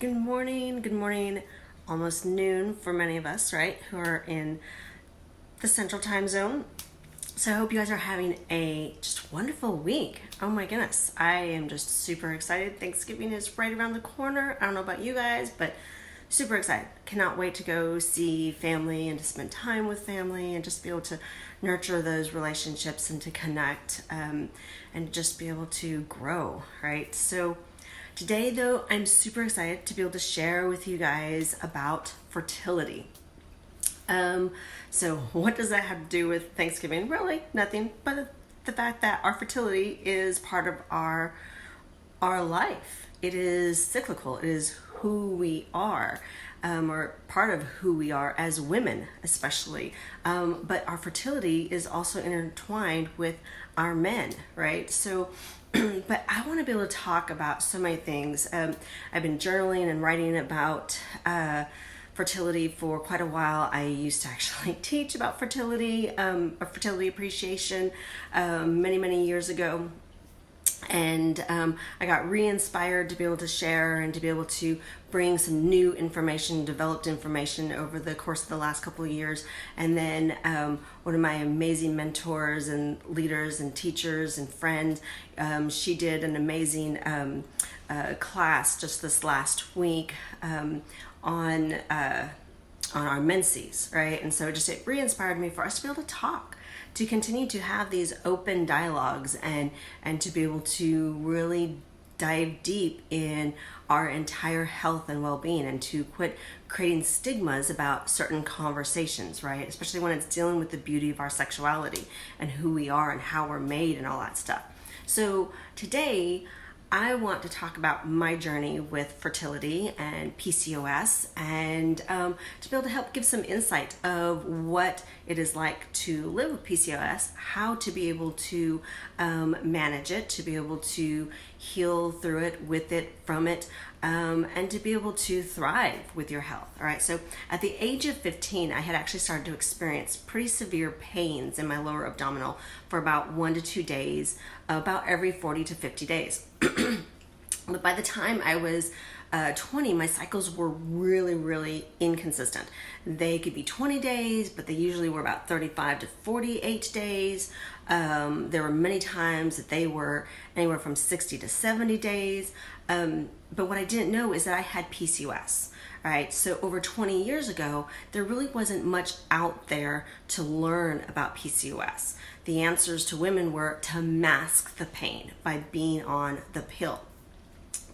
Good morning, almost noon for many of us, right, who are in the central time zone. So I hope you guys are having a just wonderful week. Oh my goodness, I am just super excited. Thanksgiving is right around the corner. I don't know about you guys, but super excited. Cannot wait to go see family and to spend time with family and just be able to nurture those relationships and to connect and just be able to grow, right? So today, though, I'm super excited to be able to share with you guys about fertility. So what does that have to do with Thanksgiving? Really, nothing, but the fact that our fertility is part of our life. It is cyclical. It is who we are, or part of who we are as women, especially. But our fertility is also intertwined with our men, right? So but I want to be able to talk about so many things. I've been journaling and writing about fertility for quite a while. I used to actually teach about fertility, or fertility appreciation, many years ago. And I got re-inspired to be able to share and to be able to bring some new information, developed information over the course of the last couple of years. And then one of my amazing mentors and leaders and teachers and friends, she did an amazing class just this last week on our menses, right? And so it re-inspired me for us to be able to talk, to continue to have these open dialogues and to be able to really dive deep in our entire health and well-being and to quit creating stigmas about certain conversations, right? Especially when it's dealing with the beauty of our sexuality and who we are and how we're made and all that stuff. So today, I want to talk about my journey with fertility and PCOS and to be able to help give some insight of what it is like to live with PCOS, how to be able to manage it, to be able to heal through it, with it, from it, and to be able to thrive with your health. All right. So at the age of 15, I had actually started to experience pretty severe pains in my lower abdominal for about 1 to 2 days, about every 40 to 50 days. But by the time I was 20, my cycles were really inconsistent. They could be 20 days, but they usually were about 35 to 48 days. There were many times that they were anywhere from 60 to 70 days. But what I didn't know is that I had PCOS. Right, so over 20 years ago, there really wasn't much out there to learn about PCOS. The answers to women were to mask the pain by being on the pill.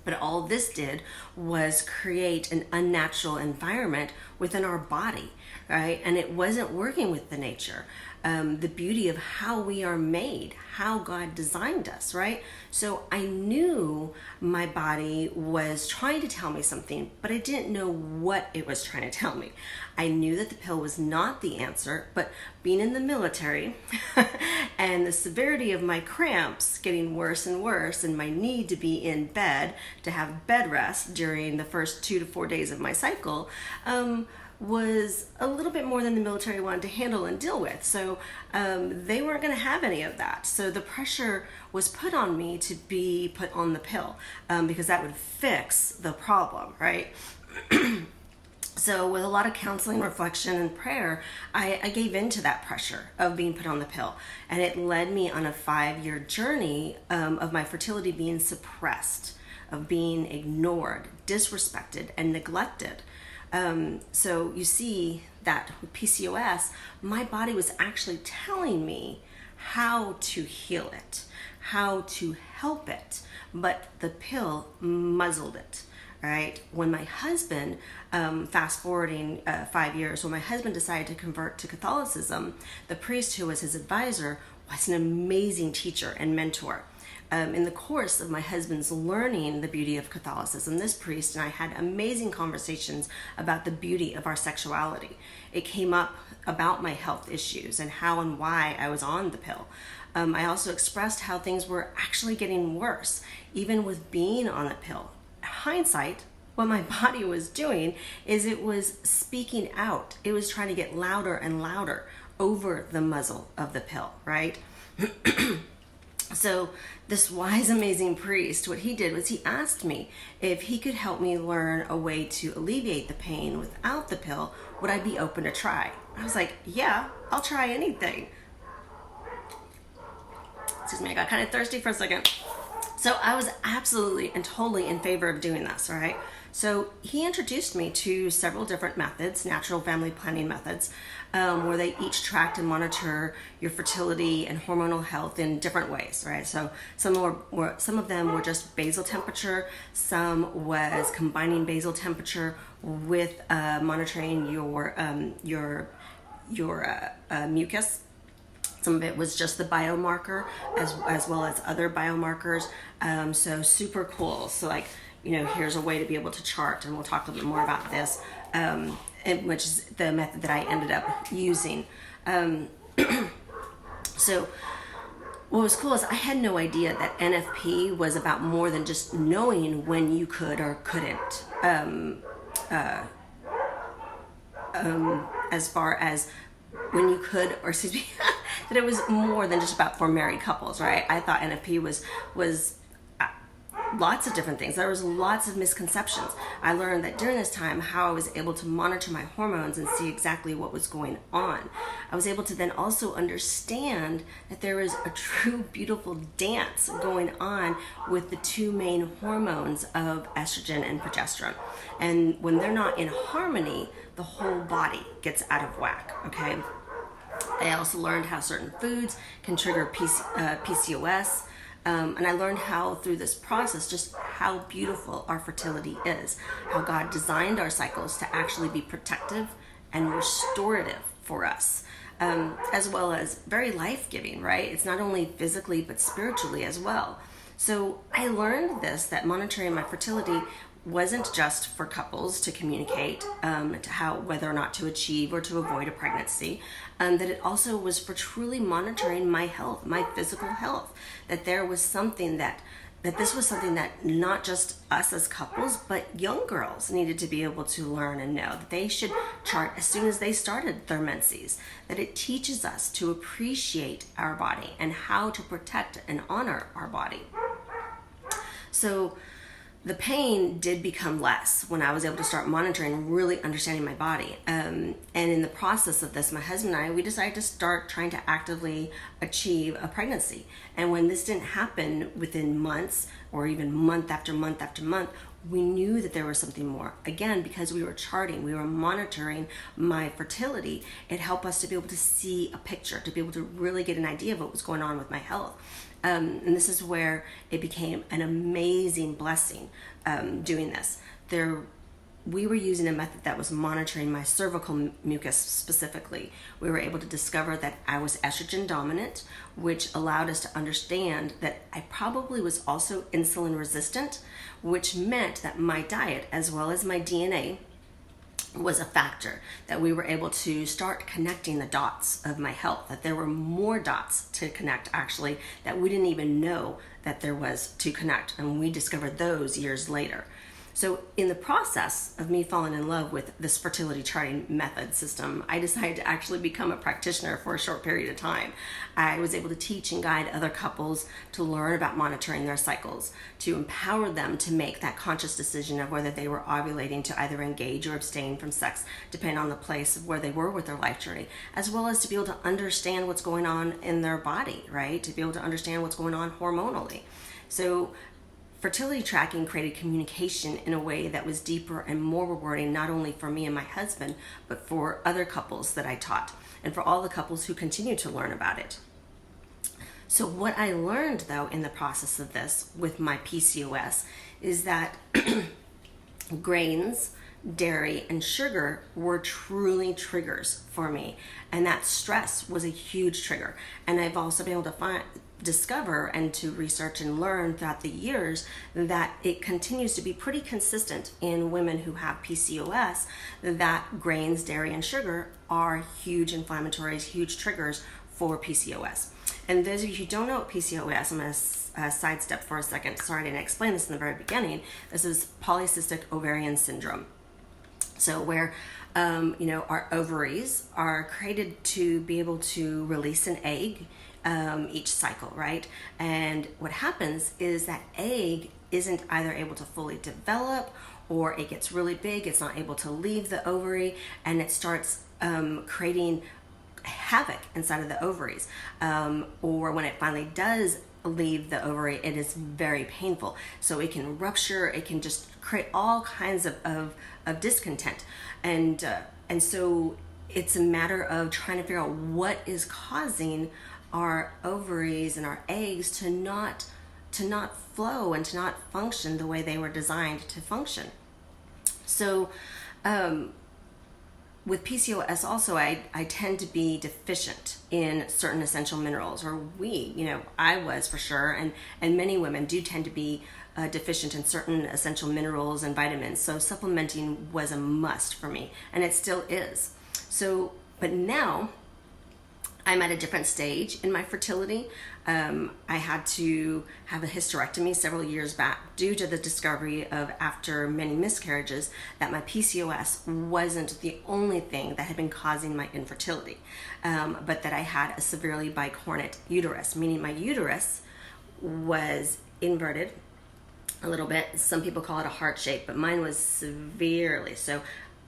But all this did was create an unnatural environment within our body, right? And it wasn't working with the nature, the beauty of how we are made, how God designed us, right? So I knew my body was trying to tell me something, but I didn't know what it was trying to tell me. I knew that the pill was not the answer, but being in the military and the severity of my cramps getting worse and worse and my need to be in bed to have bed rest during the first 2 to 4 days of my cycle, was a little bit more than the military wanted to handle and deal with. So they weren't going to have any of that. So the pressure was put on me to be put on the pill because that would fix the problem, right? So with a lot of counseling, reflection, and prayer, I gave in to that pressure of being put on the pill. And it led me on a 5-year journey of my fertility being suppressed, of being ignored, disrespected, and neglected. So you see that with PCOS, my body was actually telling me how to heal it, how to help it, but the pill muzzled it, right? When my husband, fast forwarding 5 years, when my husband decided to convert to Catholicism, the priest who was his advisor was an amazing teacher and mentor. In the course of my husband's learning the beauty of Catholicism, this priest and I had amazing conversations about the beauty of our sexuality. It came up about my health issues and how and why I was on the pill. I also expressed how things were actually getting worse, even with being on the pill. Hindsight, what my body was doing is it was speaking out. It was trying to get louder and louder over the muzzle of the pill, right? So this wise, amazing priest, what he did was he asked me if he could help me learn a way to alleviate the pain without the pill. Would I be open to try? I was like, yeah, I'll try anything. Excuse me, I got kind of thirsty for a second. So I was absolutely and totally in favor of doing this, all right? So he introduced me to several different methods, natural family planning methods, where they each tracked and monitor your fertility and hormonal health in different ways, right? So some of them were just basal temperature, some was combining basal temperature with monitoring your mucus. Some of it was just the biomarker as well as other biomarkers. So super cool. So like, here's a way to be able to chart, and we'll talk a little bit more about this, which is the method that I ended up using. So what was cool is I had no idea that NFP was about more than just knowing when you could or couldn't. As far as when you could, or excuse me, that it was more than just about for married couples, right? I thought NFP was lots of different things. There was lots of misconceptions. I learned that during this time how I was able to monitor my hormones and see exactly what was going on. I was able to then also understand that there is a true beautiful dance going on with the two main hormones of estrogen and progesterone. And when they're not in harmony, the whole body gets out of whack, okay? I also learned how certain foods can trigger PCOS. And I learned how through this process, just how beautiful our fertility is, how God designed our cycles to actually be protective and restorative for us, as well as very life-giving, right? It's not only physically, but spiritually as well. So I learned this, that monitoring my fertility wasn't just for couples to communicate to how whether or not to achieve or to avoid a pregnancy, that it also was for truly monitoring my health, my physical health, that there was something that this was something that not just us as couples, but young girls needed to be able to learn and know, that they should chart as soon as they started their menses, that it teaches us to appreciate our body and how to protect and honor our body. So the pain did become less when I was able to start monitoring and really understanding my body. And in the process of this, my husband and I, we decided to start trying to actively achieve a pregnancy. And when this didn't happen within months or even month after month after month, we knew that there was something more. Again, because we were charting, we were monitoring my fertility, it helped us to be able to see a picture, to be able to really get an idea of what was going on with my health. And this is where it became an amazing blessing doing this. We were using a method that was monitoring my cervical mucus specifically. We were able to discover that I was estrogen dominant, which allowed us to understand that I probably was also insulin resistant, which meant that my diet as well as my DNA was a factor, that we were able to start connecting the dots of my health, that there were more dots to connect actually that we didn't even know that there was to connect, and we discovered those years later. So in the process of me falling in love with this fertility charting method system, I decided to actually become a practitioner for a short period of time. I was able to teach and guide other couples to learn about monitoring their cycles, to empower them to make that conscious decision of whether they were ovulating to either engage or abstain from sex, depending on the place of where they were with their life journey, as well as to be able to understand what's going on in their body, right? To be able to understand what's going on hormonally. So fertility tracking created communication in a way that was deeper and more rewarding, not only for me and my husband, but for other couples that I taught, and for all the couples who continue to learn about it. So what I learned, though, in the process of this with my PCOS is that grains, dairy, and sugar were truly triggers for me, and that stress was a huge trigger. And I've also been able to discover and to research and learn throughout the years that it continues to be pretty consistent in women who have PCOS, that grains, dairy, and sugar are huge inflammatories, huge triggers for PCOS. And those of you who don't know what PCOS, I'm going to sidestep for a second. Sorry, I didn't explain this in the very beginning. This is polycystic ovarian syndrome. So where our ovaries are created to be able to release an egg each cycle, right? And what happens is that egg isn't either able to fully develop, or it gets really big, it's not able to leave the ovary, and it starts creating havoc inside of the ovaries. Or when it finally does leave the ovary, it is very painful. So it can rupture, it can just create all kinds of discontent. And so it's a matter of trying to figure out what is causing our ovaries and our eggs to not flow and to not function the way they were designed to function. So with PCOS also, I tend to be deficient in certain essential minerals, or I was for sure, and many women do tend to be deficient in certain essential minerals and vitamins. So supplementing was a must for me, and it still is. So, but now I'm at a different stage in my fertility. I had to have a hysterectomy several years back due to the discovery of, after many miscarriages, that my PCOS wasn't the only thing that had been causing my infertility, but that I had a severely bicornate uterus, meaning my uterus was inverted a little bit. Some people call it a heart shape, but mine was severely. So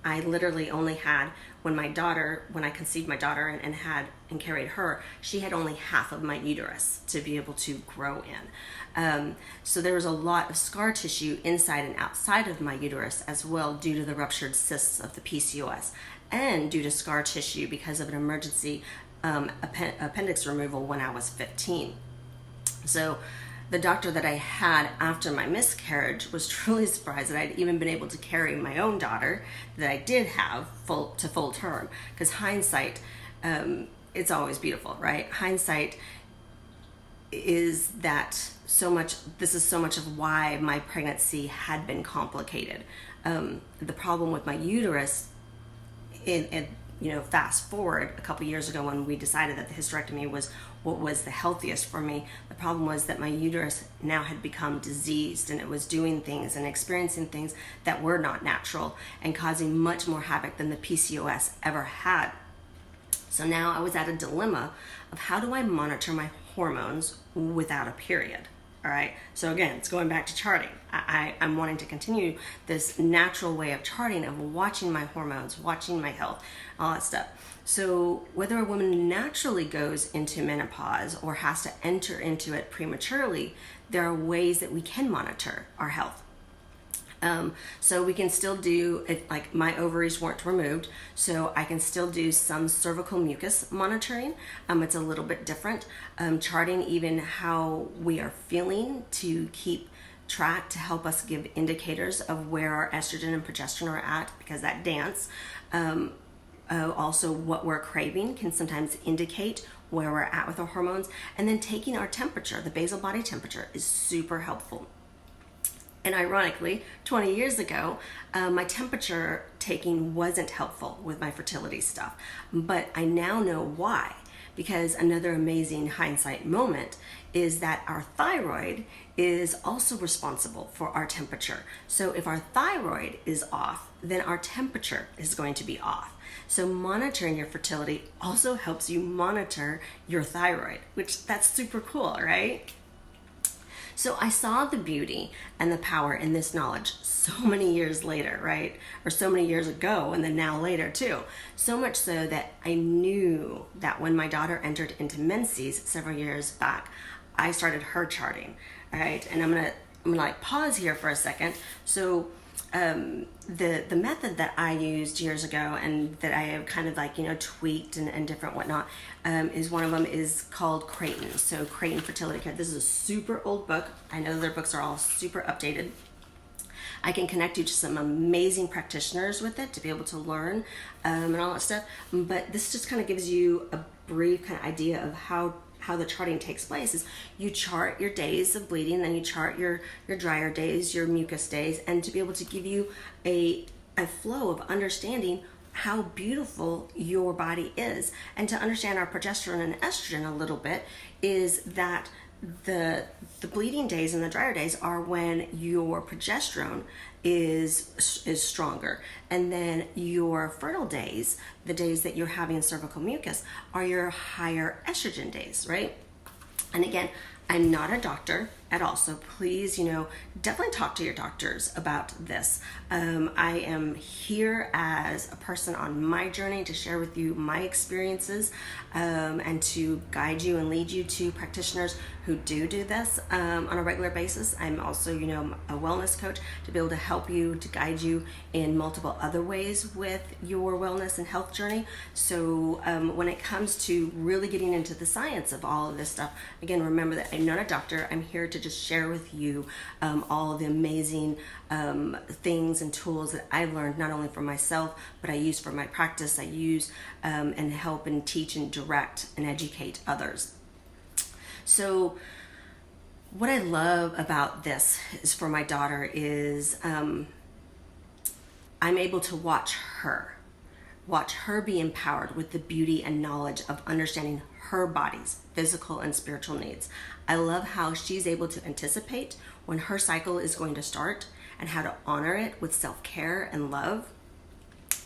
I literally only had, when I conceived my daughter and carried her, she had only half of my uterus to be able to grow in. So there was a lot of scar tissue inside and outside of my uterus as well, due to the ruptured cysts of the PCOS, and due to scar tissue because of an emergency appendix removal when I was 15. So the doctor that I had after my miscarriage was truly surprised that I'd even been able to carry my own daughter that I did have to full term. Because hindsight, it's always beautiful, right? Hindsight is that this is so much of why my pregnancy had been complicated. The problem with my uterus, fast forward a couple years ago when we decided that the hysterectomy was what was the healthiest for me. The problem was that my uterus now had become diseased, and it was doing things and experiencing things that were not natural and causing much more havoc than the PCOS ever had. So now I was at a dilemma of, how do I monitor my hormones without a period? All right. So again, it's going back to charting. I'm wanting to continue this natural way of charting, of watching my hormones, watching my health, all that stuff. So whether a woman naturally goes into menopause or has to enter into it prematurely, there are ways that we can monitor our health. So we can still do it, like my ovaries weren't removed, so I can still do some cervical mucus monitoring. It's a little bit different. Charting even how we are feeling to keep track, to help us give indicators of where our estrogen and progesterone are at, because that dance. Also what we're craving can sometimes indicate where we're at with our hormones. And then taking our temperature, the basal body temperature, is super helpful. And ironically, 20 years ago, my temperature taking wasn't helpful with my fertility stuff. But I now know why. Because another amazing hindsight moment is that our thyroid is also responsible for our temperature. So if our thyroid is off, then our temperature is going to be off. So monitoring your fertility also helps you monitor your thyroid, which that's super cool, right? So I saw the beauty and the power in this knowledge so many years later, right? Or so many years ago, and then now later too. So much so that I knew that when my daughter entered into menses several years back, I started her charting, all right? And I'm gonna like pause here for a second. So the method that I used years ago, and that I have kind of like, tweaked and different whatnot, is one of them is called Creighton. So Creighton Fertility Care. This is a super old book. I know their books are all super updated. I can connect you to some amazing practitioners with it to be able to learn and all that stuff. But this just kind of gives you a brief kind of idea of how the charting takes place. Is you chart your days of bleeding, then you chart your drier days, your mucus days, and to be able to give you a flow of understanding how beautiful your body is. And to understand our progesterone and estrogen a little bit, is that the bleeding days and the drier days are when your progesterone is stronger, and then your fertile days, the days that you're having cervical mucus, are your higher estrogen days, right? And again, I'm not a doctor at all, so please, definitely talk to your doctors about this. I am here as a person on my journey to share with you my experiences and to guide you and lead you to practitioners who do this on a regular basis. I'm also, a wellness coach to be able to help you, to guide you in multiple other ways with your wellness and health journey. So when it comes to really getting into the science of all of this stuff, again, remember that I'm not a doctor. I'm here to just share with you all of the amazing things and tools that I've learned, not only for myself, but I use for my practice. I use and help and teach and direct and educate others. So what I love about this is for my daughter is I'm able to watch her be empowered with the beauty and knowledge of understanding her body's physical and spiritual needs. I love how she's able to anticipate when her cycle is going to start and how to honor it with self-care and love.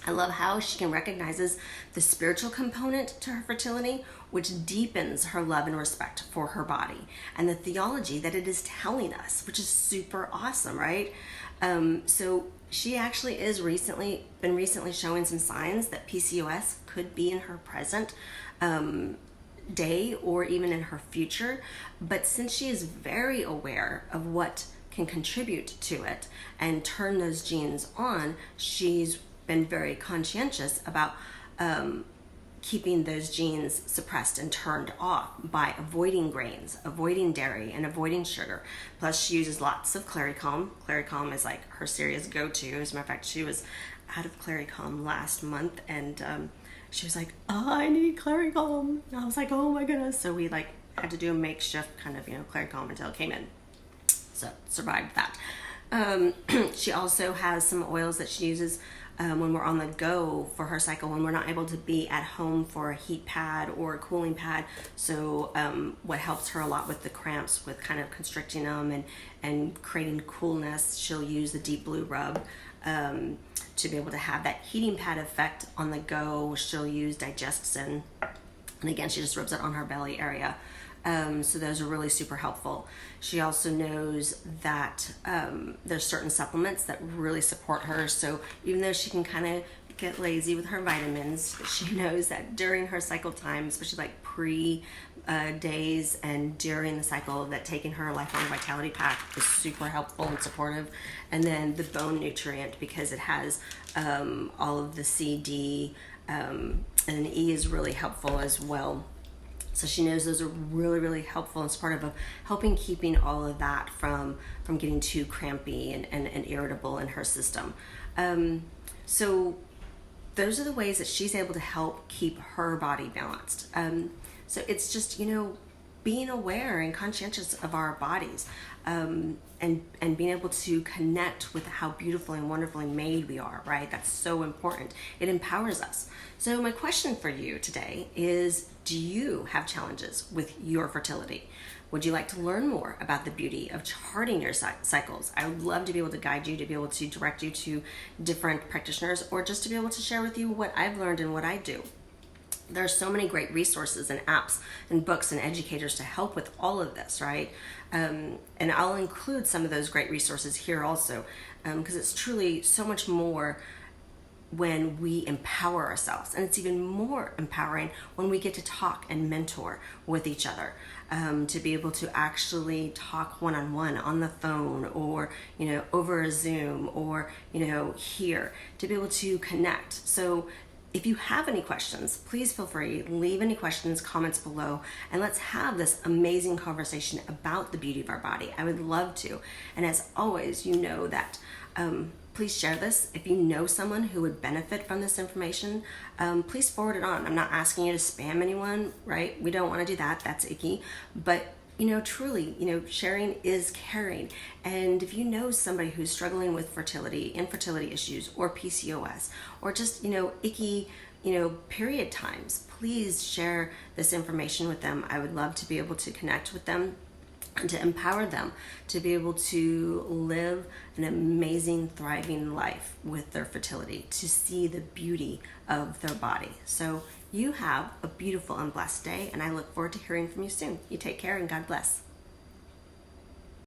I love how she can recognize the spiritual component to her fertility, which deepens her love and respect for her body, and the theology that it is telling us, which is super awesome, right? So she actually is been recently showing some signs that PCOS could be in her present day or even in her future. But since she is very aware of what can contribute to it and turn those genes on, she's been very conscientious about keeping those genes suppressed and turned off by avoiding grains, avoiding dairy, and avoiding sugar. Plus, she uses lots of ClaryCalm. ClaryCalm is like her serious go-to. As a matter of fact, she was out of ClaryCalm last month, and she was like, "Oh, I need ClaryCalm." And I was like, "Oh my goodness!" So we had to do a makeshift kind of ClaryCalm until it came in. So survived that. She also has some oils that she uses when we're on the go for her cycle, when we're not able to be at home for a heat pad or a cooling pad. So what helps her a lot with the cramps, with kind of constricting them and creating coolness, she'll use the deep blue rub to be able to have that heating pad effect on the go. She'll use Digestzen, and again, she just rubs it on her belly area. So those are really super helpful. She also knows that there's certain supplements that really support her. So even though she can kind of get lazy with her vitamins, she knows that during her cycle time, especially like pre-days and during the cycle, that taking her Lifelong Vitality Pack is super helpful and supportive. And then the bone nutrient, because it has all of the C, D, and E is really helpful as well. So she knows those are really, really helpful and supportive of helping keeping all of that from getting too crampy and irritable in her system. So those are the ways that she's able to help keep her body balanced. So it's just, being aware and conscientious of our bodies and being able to connect with how beautifully and wonderfully made we are, right? That's so important. It empowers us. So my question for you today is, do you have challenges with your fertility? Would you like to learn more about the beauty of charting your cycles? I would love to be able to guide you, to be able to direct you to different practitioners, or just to be able to share with you what I've learned and what I do. There are so many great resources and apps and books and educators to help with all of this, right? And I'll include some of those great resources here also, because it's truly so much more when we empower ourselves. And it's even more empowering when we get to talk and mentor with each other, to be able to actually talk one-on-one on the phone, or, over a Zoom, or, here, to be able to connect. So if you have any questions, please feel free, leave any questions, comments below, and let's have this amazing conversation about the beauty of our body. I would love to. And as always, that please share this. If you know someone who would benefit from this information, please forward it on. I'm not asking you to spam anyone, right? We don't want to do that. That's icky. But truly, sharing is caring. And if you know somebody who's struggling with fertility, infertility issues, or PCOS, or just, icky, period times, please share this information with them. I would love to be able to connect with them and to empower them to be able to live an amazing, thriving life with their fertility, to see the beauty of their body. So You have a beautiful and blessed day, and I look forward to hearing from you soon. You take care and God bless.